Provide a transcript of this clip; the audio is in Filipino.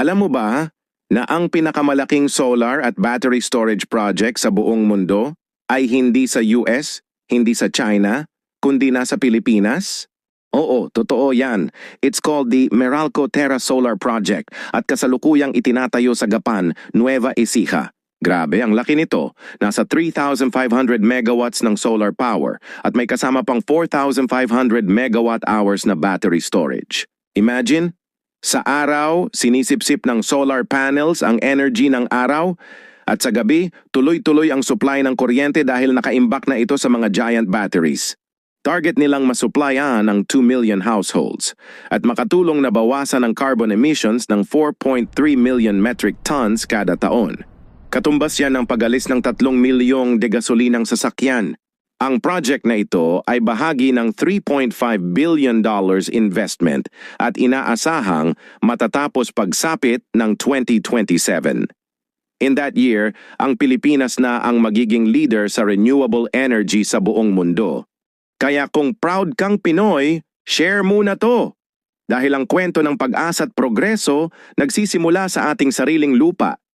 Alam mo ba na ang pinakamalaking solar at battery storage project sa buong mundo ay hindi sa US, hindi sa China, kundi nasa Pilipinas? Oo, totoo yan. It's called the Meralco Terra Solar Project at kasalukuyang itinatayo sa Gapan, Nueva Ecija. Grabe, ang laki nito. Nasa 3,500 megawatts ng solar power at may kasama pang 4,500 megawatt hours na battery storage. Imagine, sa araw, sinisipsip ng solar panels ang energy ng araw at sa gabi, tuloy-tuloy ang supply ng kuryente dahil nakaimbak na ito sa mga giant batteries. Target nilang masupplyan ang 2 million households at makatulong na bawasan ang carbon emissions ng 4.3 million metric tons kada taon. Katumbas yan ng pag-alis ng 3 milyong degasolinang sasakyan. Ang project na ito ay bahagi ng $3.5 billion investment at inaasahang matatapos pagsapit ng 2027. In that year, ang Pilipinas na ang magiging leader sa renewable energy sa buong mundo. Kaya kung proud kang Pinoy, share muna to. Dahil ang kwento ng pag-asa at progreso nagsisimula sa ating sariling lupa.